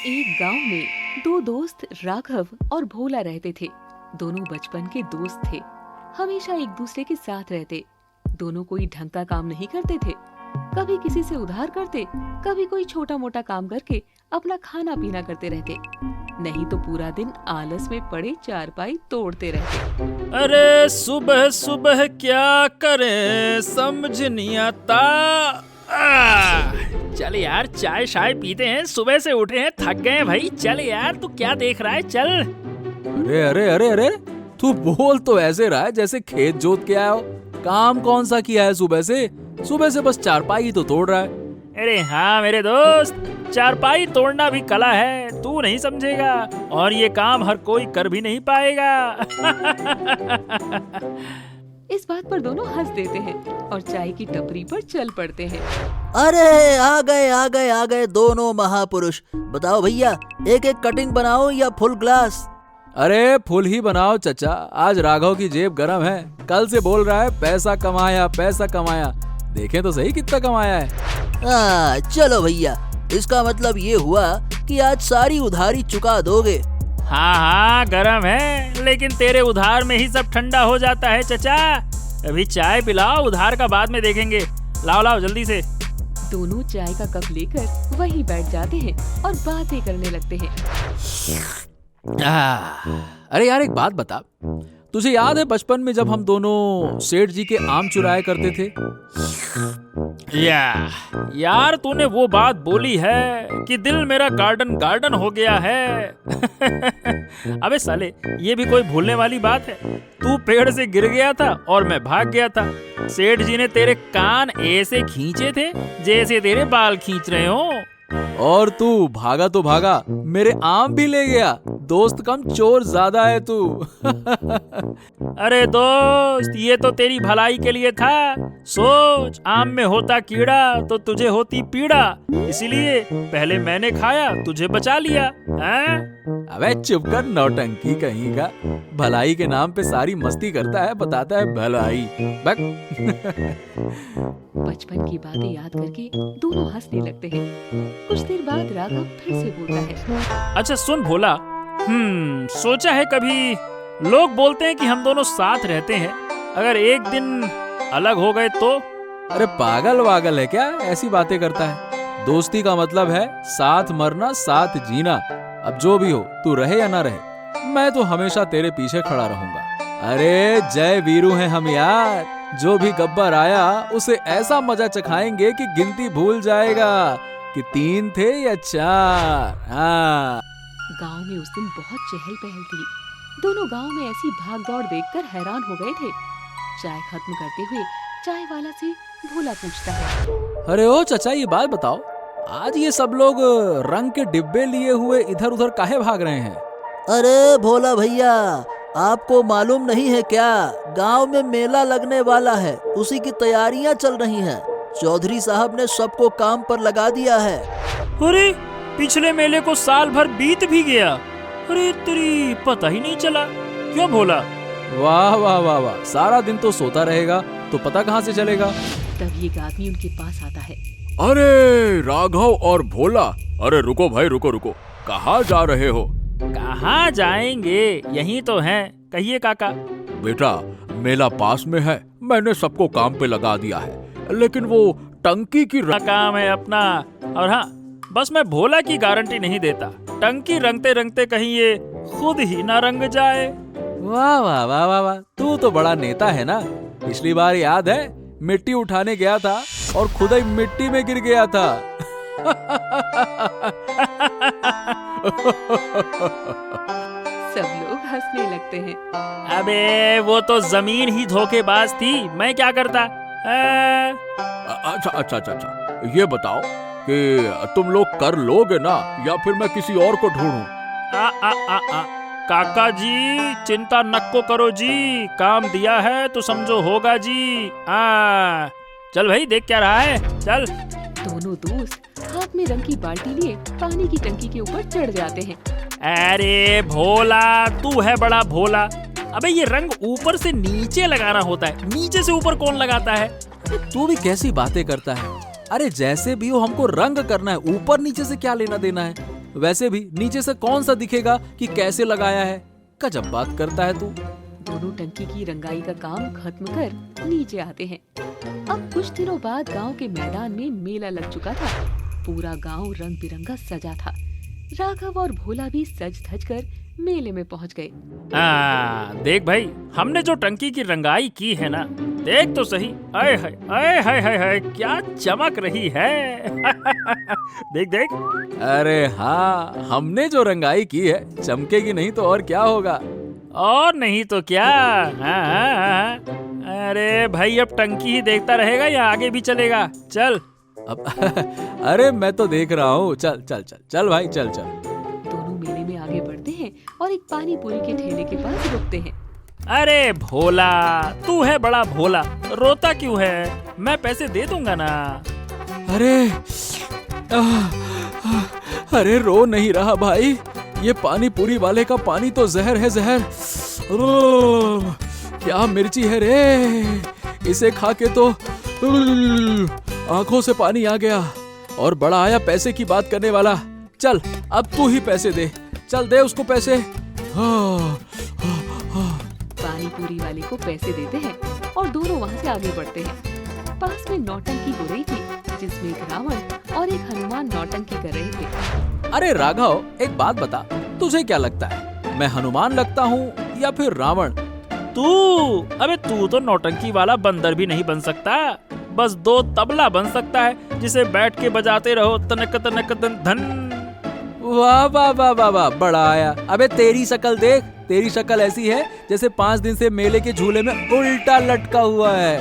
एक गांव में दो दोस्त राघव और भोला रहते थे। दोनों बचपन के दोस्त थे, हमेशा एक दूसरे के साथ रहते। दोनों कोई ढंग का काम नहीं करते थे, कभी किसी से उधार करते, कभी कोई छोटा मोटा काम करके अपना खाना पीना करते रहते, नहीं तो पूरा दिन आलस में पड़े चारपाई तोड़ते रहते। अरे सुबह सुबह क्या करें समझ नहीं आता। चल यार चाय शाय पीते हैं, सुबह से उठे हैं थक गए हैं भाई। चल यार तू क्या देख रहा है, चल। अरे अरे अरे अरे तू बोल तो ऐसे रहा है जैसे खेत जोत के आया हो। काम कौन सा किया है सुबह से बस चारपाई तो तोड़ रहा है। अरे हाँ मेरे दोस्त, चारपाई तोड़ना भी कला है, तू नहीं समझेगा। और ये काम हर कोई कर भी नहीं पाएगा। इस बात पर दोनों हंस देते हैं और चाय की टपरी पर चल पड़ते हैं। अरे आ गए दोनों महापुरुष। बताओ भैया, एक एक कटिंग बनाओ या फुल ग्लास? अरे फुल ही बनाओ चचा, आज राघव की जेब गरम है। कल से बोल रहा है पैसा कमाया। देखें तो सही कितना कमाया है। चलो भैया, इसका मतलब ये हुआ कि आज सारी उधारी चुका दोगे। हाँ गरम है, लेकिन तेरे उधार में ही सब ठंडा हो जाता है चचा। अभी चाय पिलाओ, उधार का बाद में देखेंगे। लाओ जल्दी से। दोनों चाय का कप लेकर वहीं बैठ जाते हैं और बातें करने लगते हैं। अरे यार एक बात बता, तुझे याद है बचपन में जब हम दोनों सेठ जी के आम चुराया करते थे? यार तूने वो बात बोली है कि दिल मेरा गार्डन हो गया है। अबे साले, ये भी कोई भूलने वाली बात है? तू पेड़ से गिर गया था और मैं भाग गया था। सेठ जी ने तेरे कान ऐसे खींचे थे जैसे तेरे बाल खींच रहे हो। और तू भागा तो भागा, मेरे आम भी ले गया। दोस्त कम चोर ज्यादा है तू। अरे दोस्त, ये तो तेरी भलाई के लिए था। सोच, आम में होता कीड़ा तो तुझे होती पीड़ा, इसलिए पहले मैंने खाया, तुझे बचा लिया। अबे चुप कर नौटंकी कहीं का। भलाई के नाम पे सारी मस्ती करता है, बताता है भलाई। बचपन की बातें याद करके दोनों हंसने लगते हैं। कुछ देर बाद राघव फिर से बोलता है। अच्छा सुन भोला, सोचा है कभी? लोग बोलते हैं कि हम दोनों साथ रहते हैं, अगर एक दिन अलग हो गए तो? अरे पागल वागल है क्या, ऐसी बातें करता है? दोस्ती का मतलब है साथ मरना साथ जीना। अब जो भी हो, तू रहे या ना रहे, मैं तो हमेशा तेरे पीछे खड़ा रहूंगा। अरे जय वीरू हैं हम यार। जो भी गब्बर आया उसे ऐसा मजा चखाएंगे कि गिनती भूल जाएगा कि 3 थे या 4। हाँ। गांव में उस दिन बहुत चहल पहल थी। दोनों गांव में ऐसी भागदौड़ देखकर हैरान हो गए थे। चाय खत्म करते हुए चाय वाला से भोला पूछता है। अरे ओ चचा, ये बात बताओ, आज ये सब लोग रंग के डिब्बे लिए हुए इधर उधर काहे भाग रहे हैं? अरे भोला भैया, आपको मालूम नहीं है क्या? गांव में मेला लगने वाला है, उसी की तैयारियां चल रही हैं। चौधरी साहब ने सबको काम पर लगा दिया है। अरे पिछले मेले को साल भर बीत भी गया। अरे तेरी पता ही नहीं चला। क्यों भोला? वाह वाह वाह वाह, सारा दिन तो सोता रहेगा तो पता कहाँ से चलेगा? तभी एक आदमी उनके पास आता है। अरे राघव और भोला, अरे रुको भाई, रुको। कहाँ जा रहे हो? कहाँ जाएंगे, यहीं तो हैं। कहिए काका। बेटा, मेला पास में है, मैंने सबको काम पे लगा दिया है, लेकिन वो टंकी की काम है अपना। और हाँ, बस मैं भोला की गारंटी नहीं देता, टंकी रंगते रंगते कहीं ये खुद ही ना रंग जाए। वाह वाह वाह वाह वाह, तू तो बड़ा नेता है ना। पिछली बार याद है, मिट्टी उठाने गया था और खुद ही मिट्टी में गिर गया था। सब लोग हंसने लगते हैं। अबे वो तो जमीन ही धोखेबाज थी, मैं क्या करता? अच्छा, ये बताओ कि तुम लोग कर लोगे ना, या फिर मैं किसी और को ढूंढूं? काका जी चिंता नको करो जी, काम दिया है तो समझो होगा जी। चल भाई, देख क्या रहा है, चल। दोनों दोस्त हाथ में रंग की बाल्टी लिए पानी की टंकी के ऊपर चढ़ जाते हैं। अरे भोला, तू है बड़ा भोला। अबे ये रंग ऊपर से नीचे लगाना होता है, नीचे से ऊपर कौन लगाता है? तू भी कैसी बातें करता है? अरे जैसे भी हो हमको रंग करना है, ऊपर नीचे से क्या लेना देना है। वैसे भी नीचे से कौन सा दिखेगा कि कैसे लगाया है। गजब बात करता है तू। दोनों टंकी की रंगाई का काम खत्म कर नीचे आते हैं। अब कुछ दिनों बाद गांव के मैदान में मेला लग चुका था। पूरा गांव रंग बिरंगा सजा था। राघव और भोला भी सज धज कर मेले में पहुंच गए। देख भाई, हमने जो टंकी की रंगाई की है ना, देख तो सही। आए हाय आए हाय हाय हाय, क्या चमक रही है। देख देख। अरे हाँ, हमने जो रंगाई की है चमकेगी नहीं तो और क्या होगा। और नहीं तो क्या। हाँ। अरे भाई, अब टंकी ही देखता रहेगा या आगे भी चलेगा? चल। अब अरे मैं तो देख रहा हूँ। चल चल चल चल भाई, चल चल। दोनों मेले में आगे बढ़ते हैं और एक पानी पूरी के ठेले के पास रुकते हैं। अरे भोला, तू है बड़ा भोला, रोता क्यों है? मैं पैसे दे दूंगा ना। अरे रो नहीं रहा भाई, ये पानी पूरी वाले का पानी तो जहर है, जहर। क्या मिर्ची है रे, इसे खा के तो आंखों से पानी आ गया। और बड़ा आया पैसे की बात करने वाला। चल अब तू ही पैसे दे, चल दे उसको पैसे। पानी पूरी वाले को पैसे देते हैं और दोनों वहाँ से आगे बढ़ते हैं। पास में नौटंकी हो रही थी, जिसमें एक रावण और एक हनुमान नौटंकी कर रहे थे। अरे राघव, एक बात बता, तुझे क्या लगता है, मैं हनुमान लगता हूँ या फिर रावण? अबे तू तो नौटंकी वाला बंदर भी नहीं बन सकता, बस दो तबला बन सकता है जिसे बैठ के बजाते रहो, तनक तनक धन। वाह वाह वाह वाह वाह, बड़ा आया। अबे तेरी शक्ल देख, तेरी शक्ल ऐसी है जैसे 5 दिन से मेले के झूले में उल्टा लटका हुआ है।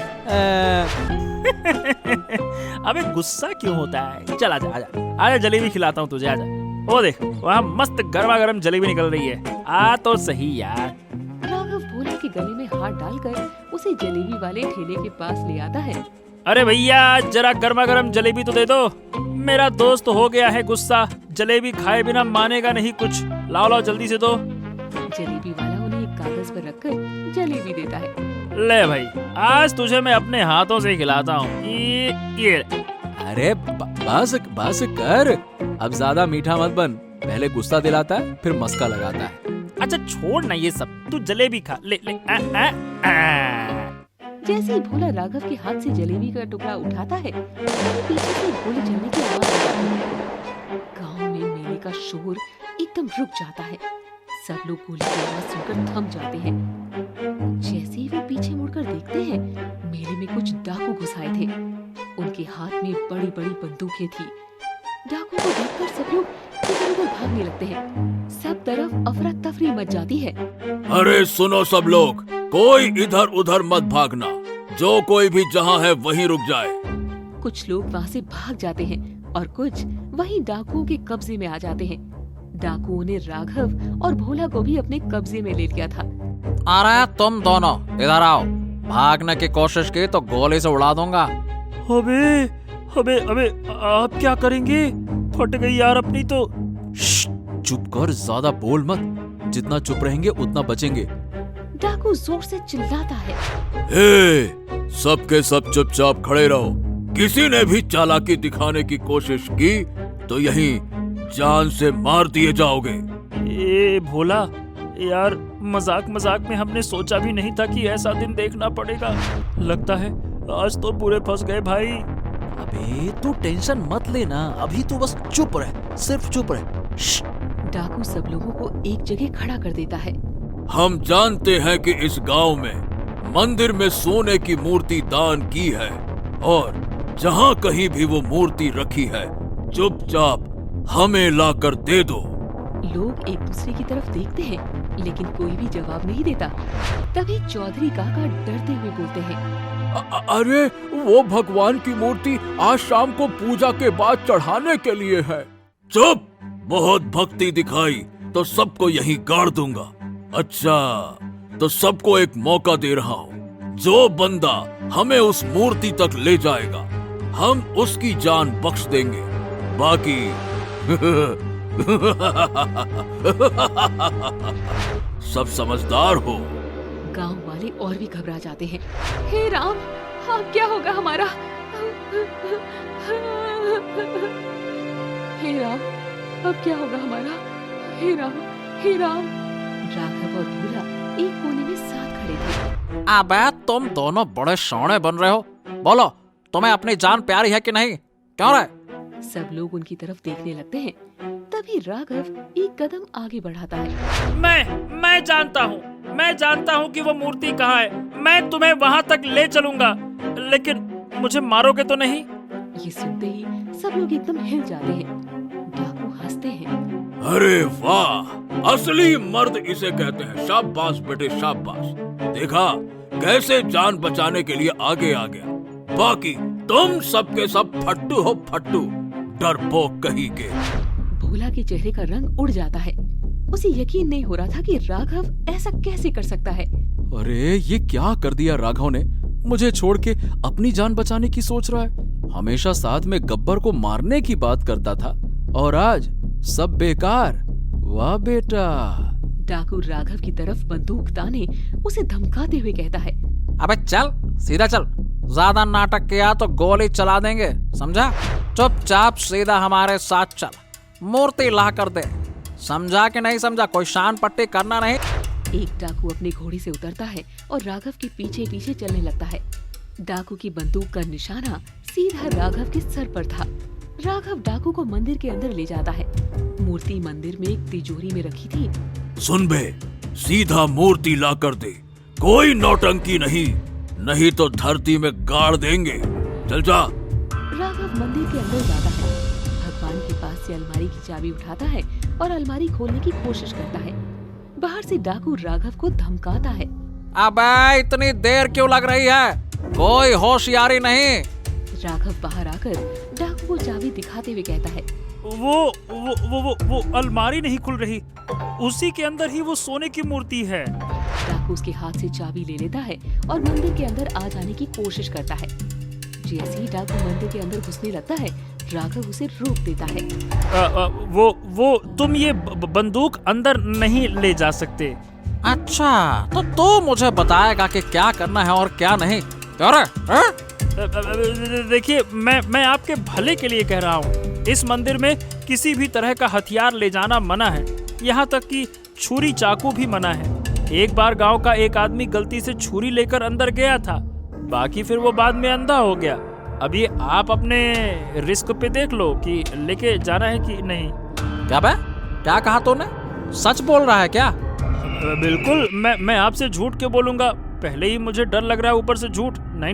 अबे गुस्सा क्यों होता है? चल आजा आजा आजा, जलेबी खिलाता हूँ तुझे, आजा। ओ देख, वहाँ मस्त गर्मा गर्म जलेबी निकल रही है। आ तो सही यार। राघव भोला के गले में हाथ डालकर उसे जलेबी वाले ठेले के पास ले आता है। अरे भैया, जरा गर्मा गर्म जलेबी तो दे दो, मेरा दोस्त हो गया है गुस्सा, जलेबी खाए बिना मानेगा नहीं कुछ। लाओ लाओ जल्दी से दो। जलेबी वाला उन्हें एक कागज पर रखकर जलेबी देता है। ले भाई, आज तुझे मैं अपने हाथों से खिलाता हूँ। ये। अरे बस बस कर, अब ज्यादा मीठा मत बन। पहले गुस्सा दिलाता है, फिर मस्का लगाता है। अच्छा छोड़ ना ये सब, तू जलेबी खा। ले ले। जैसे ही भोला राघव के हाथ से जलेबी का टुकड़ा उठाता है, पीछे से गोली चलने की आवाज आ जाती है। गांव में मेले का शोर एकदम रुक जाता है। सब लोग गोली की आवाज सुनकर थम जाते हैं। जैसे ही वे पीछे मुड़कर देखते हैं, मेले में कुछ डाकू घुस आए थे। उनके हाथ में बड़ी बड़ी बंदूकें थी। डाकू को देखकर सब लोग इधर उधर भागने लगते हैं। सब तरफ अफरा तफरी मच जाती है। अरे सुनो सब लोग, कोई इधर उधर मत भागना, जो कोई भी जहाँ है वहीं रुक जाए। कुछ लोग वहाँ से भाग जाते हैं और कुछ वहीं डाकुओं के कब्जे में आ जाते हैं। डाकुओं ने राघव और भोला को भी अपने कब्जे में ले लिया था। अरे तुम दोनों इधर आओ, भागने की कोशिश की तो गोली से उड़ा दूंगा। अबे अबे अबे, आप क्या करेंगे? फट गई यार अपनी तो। चुप कर, ज्यादा बोल मत, जितना चुप रहेंगे उतना बचेंगे। डाकू जोर से चिल्लाता है। हे, सबके सब चुपचाप खड़े रहो। किसी ने भी चालाकी दिखाने की कोशिश की तो यहीं जान से मार दिए जाओगे। ए भोला यार, मजाक मजाक में हमने सोचा भी नहीं था कि ऐसा दिन देखना पड़ेगा। लगता है आज तो पूरे फंस गए भाई। अबे तू टेंशन मत लेना, अभी तू बस चुप रह, सिर्फ चुप रह। डाकू सब लोगों को एक जगह खड़ा कर देता है। हम जानते हैं कि इस गांव में मंदिर में सोने की मूर्ति दान की है, और जहां कहीं भी वो मूर्ति रखी है, चुपचाप हमें लाकर दे दो। लोग एक दूसरे की तरफ देखते हैं, लेकिन कोई भी जवाब नहीं देता। तभी चौधरी काका डरते हुए बोलते हैं, अरे वो भगवान की मूर्ति आज शाम को पूजा के बाद चढ़ाने के लिए है। चुप, बहुत भक्ति दिखाई तो सबको यहीं गाड़ दूंगा। अच्छा, तो सबको एक मौका दे रहा हूँ, जो बंदा हमें उस मूर्ति तक ले जाएगा हम उसकी जान बख्श देंगे, बाकी सब समझदार हो। गांव वाले और भी घबरा जाते हैं। हे राम, अब क्या होगा हमारा? हे राम, अब क्या होगा हमारा? हे राम, हे राम। राघव और भोला एक कोने में साथ खड़े थे। अबे तुम दोनों बड़े शौणे बन रहे हो। बोलो, तुम्हें अपनी जान प्यारी है कि नहीं? क्यों रे? सब लोग उनकी तरफ देखने लगते हैं। तभी राघव एक कदम आगे बढ़ाता है। मैं जानता हूँ कि वो मूर्ति कहाँ है। मैं तुम्हें वहाँ तक ले चलूंगा, लेकिन मुझे मारोगे तो नहीं? ये सुनते ही सब लोग एकदम हिल जाते हैं। डाकू हंसते हैं। अरे वाह, असली मर्द इसे कहते हैं। शाबाश बेटे शाबाश। देखा कैसे जान बचाने के लिए आगे आ गया। बाकी तुम सबके सब फट्टू हो, फट्टू, डरपोक कहीं के। भोला के चेहरे का रंग उड़ जाता है। उसे यकीन नहीं हो रहा था कि राघव ऐसा कैसे कर सकता है। अरे ये क्या कर दिया राघव ने? मुझे छोड़ के अपनी जान बचाने की सोच रहा है। हमेशा साथ में गब्बर को मारने की बात करता था और आज सब बेकार। वाह बेटा। डाकू राघव की तरफ बंदूक ताने उसे धमकाते हुए कहता है। अबे चल, सीधा चल। ज्यादा नाटक किया तो गोली चला देंगे, समझा? चुपचाप सीधा हमारे साथ चल। मूर्ति ला कर दे। समझा कि नहीं समझा? कोई शान पट्टी करना नहीं। एक डाकू अपने घोड़े से उतरता है और राघव के पीछे पीछे चलने लगता है। डाकू की बंदूक का निशाना सीधा राघव के सर पर था। राघव डाकू को मंदिर के अंदर ले जाता है। मूर्ति मंदिर में एक तिजोरी में रखी थी। सुन बे, सीधा मूर्ति ला कर दे। कोई नौटंकी नहीं तो धरती में गाड़ देंगे। चल जा। राघव मंदिर के अंदर जाता है। भगवान के पास से अलमारी की चाबी उठाता है और अलमारी खोलने की कोशिश करता है। बाहर से डाकू राघव को धमकाता है। अबे इतनी देर क्यों लग रही है? कोई होशियारी नहीं। राघव बाहर आकर डाकू को चाबी दिखाते हुए कहता है। वो अलमारी नहीं खुल रही। उसी के अंदर ही वो सोने की मूर्ति है। डाकू उसके हाथ से चाबी ले लेता है और मंदिर के अंदर आ जाने की कोशिश करता है। जैसे ही डाकू मंदिर के अंदर घुसने लगता है, राघव उसे रोक देता है। वो तुम ये बंदूक अंदर नहीं ले जा सकते। अच्छा, तो तू मुझे बताएगा कि क्या करना है और क्या नहीं। क्या रे? देखिए, मैं आपके भले के लिए कह रहा हूँ। इस मंदिर में किसी भी तरह का हथियार ले जाना मना है। यहाँ तक कि छुरी चाकू भी मना है। एक बार गांव का एक आदमी गलती से छुरी लेकर अंदर गया था, बाकी फिर वो बाद में अंधा हो गया। अब ये आप अपने रिस्क पे देख लो कि लेके जाना है कि नहीं। क्या बे? क्या कहा तूने? सच बोल रहा है क्या? बिल्कुल, मैं आपसे झूठ क्यों बोलूंगा? पहले ही मुझे डर लग रहा है, ऊपर से झूठ। नहीं,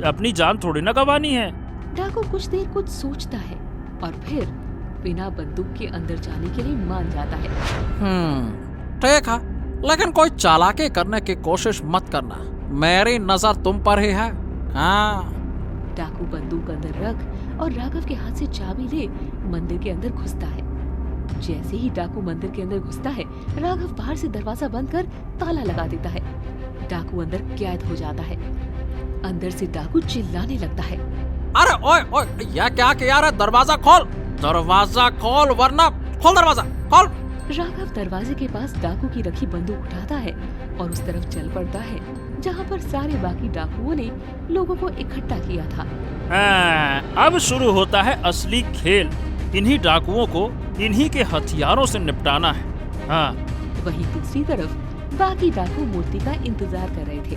अपनी जान थोड़ी ना गंवानी है। डाकू कुछ देर कुछ सोचता है और फिर बिना बंदूक के अंदर जाने के लिए मान जाता है। ठीक है, लेकिन कोई चालाकी करने की कोशिश मत करना। मेरी नजर तुम पर ही है। हाँ। डाकू बंदूक अंदर रख और राघव के हाथ से चाबी ले मंदिर के अंदर घुसता है। जैसे ही डाकू मंदिर के अंदर घुसता है, राघव बाहर से दरवाजा बंद कर ताला लगा देता है। डाकू अंदर कैद हो जाता है। अंदर से डाकू चिल्लाने लगता है। अरे ओए ओए, यह क्या किया रे? दरवाजा खोल, दरवाजा खोल, वरना खोल दरवाजा, खोल। राघव दरवाजे के पास डाकू की रखी बंदूक उठाता है और उस तरफ चल पड़ता है जहाँ पर सारे बाकी डाकुओं ने लोगों को इकट्ठा किया था। अब शुरू होता है असली खेल। इन्हीं डाकुओं को इन्हीं के हथियारों से निपटाना है। हाँ। वहीं दूसरी तरफ बाकी डाकू मूर्ति का इंतजार कर रहे थे।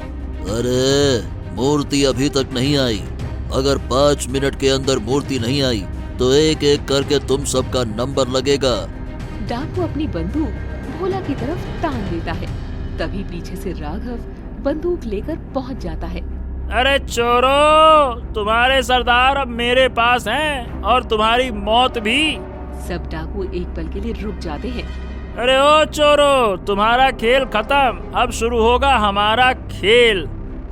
अरे मूर्ति अभी तक नहीं आई। अगर 5 मिनट के अंदर मूर्ति नहीं आई तो एक एक करके तुम सबका नंबर लगेगा। डाकू अपनी बंदूक भोला की तरफ तान देता है। तभी पीछे से राघव बंदूक लेकर पहुंच जाता है। अरे चोरों, तुम्हारे सरदार अब मेरे पास हैं और तुम्हारी मौत भी। सब डाकू एक पल के लिए रुक जाते हैं। अरे ओ चोरों, तुम्हारा खेल खत्म। अब शुरू होगा हमारा खेल।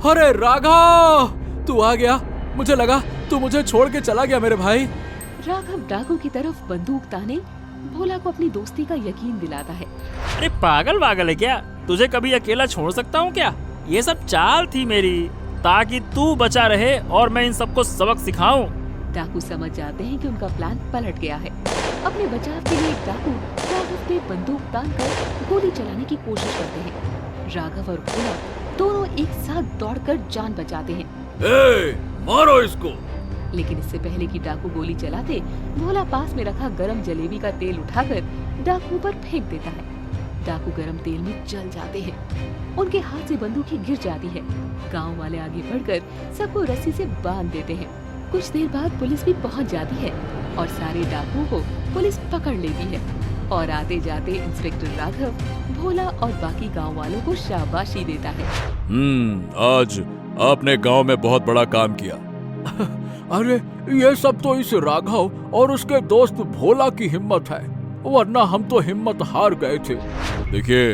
अरे राघव, तू आ गया। मुझे लगा तू मुझे छोड़ के चला गया मेरे भाई। राघव डाकू की तरफ बंदूक ताने भोला को अपनी दोस्ती का यकीन दिलाता है। अरे पागल है क्या? तुझे कभी अकेला छोड़ सकता हूँ क्या? ये सब चाल थी मेरी, ताकि तू बचा रहे और मैं इन सबको सबक सिखाऊं। डाकू समझ जाते हैं कि उनका प्लान पलट गया है। अपने बचाव के लिए डाकू राघव पे बंदूक तानकर गोली चलाने की कोशिश करते हैं। राघव और भोला दोनों एक साथ दौड़कर जान बचाते हैं। ए, मारो इसको। लेकिन इससे पहले कि डाकू गोली चलाते, भोला पास में रखा गरम जलेबी का तेल उठाकर डाकुओं पर फेंक देता है। डाकू गरम तेल में जल जाते हैं। उनके हाथ से बंदूकें गिर जाती है। गांव वाले आगे बढ़कर सबको रस्सी से बांध देते हैं। कुछ देर बाद पुलिस भी पहुंच जाती है और सारे डाकुओं को पुलिस पकड़ लेती है और आते जाते इंस्पेक्टर राघव भोला और बाकी गांव वालों को शाबाशी देता है। आज आपने गांव में बहुत बड़ा काम किया। अरे ये सब तो इस राघव और उसके दोस्त भोला की हिम्मत है, वरना हम तो हिम्मत हार गए थे। देखिए,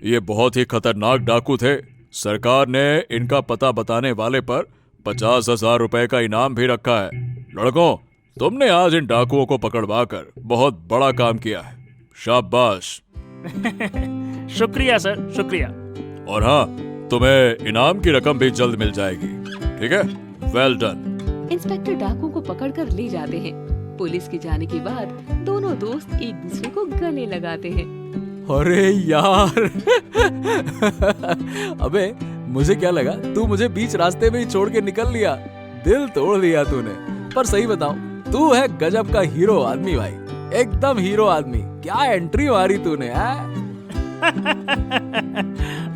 ये बहुत ही खतरनाक डाकू थे। सरकार ने इनका पता बताने वाले पर 50,000 रुपए का इनाम भी रखा है। लड़कों, तुमने आज इन डाकुओं को पकड़वाकर बहुत बड़ा काम किया है। शाबाश। शुक्रिया सर, शुक्रिया। और हाँ, तुम्हें इनाम की रकम भी जल्द मिल जाएगी। ठीक है, वेल डन। इंस्पेक्टर डाकुओं को पकड़कर ले जाते हैं। पुलिस के जाने के बाद दोनों दोस्त एक दूसरे को गले लगाते हैं। अरे यार अबे मुझे क्या लगा तू मुझे बीच रास्ते में ही छोड़ के निकल लिया। दिल तोड़ दिया तूने। पर सही बताऊं, तू है गजब का हीरो आदमी भाई, एकदम हीरो आदमी। क्या एंट्री मारी तूने।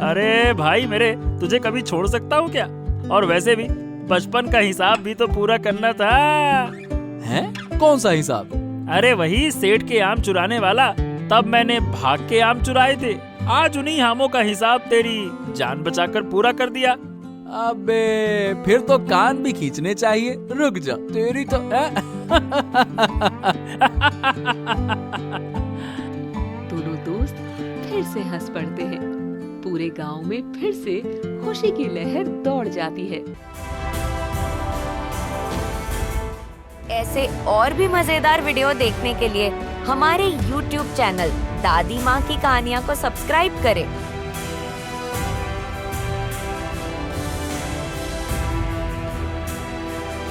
अरे भाई मेरे, तुझे कभी छोड़ सकता हूँ क्या? और वैसे भी बचपन का हिसाब भी तो पूरा करना था। हैं? कौन सा हिसाब? अरे वही सेठ के आम चुराने वाला। तब मैंने भाग के आम चुराए थे। आज उन्हीं आमों का हिसाब तेरी जान बचाकर पूरा कर दिया। अबे फिर तो कान भी खींचने चाहिए। रुक जा, तेरी तो दोनों दोस्त फिर से हंस पड़ते हैं। पूरे गांव में फिर से खुशी की लहर दौड़ जाती है। ऐसे और भी मजेदार वीडियो देखने के लिए हमारे YouTube चैनल दादी माँ की कहानियाँ को सब्सक्राइब करें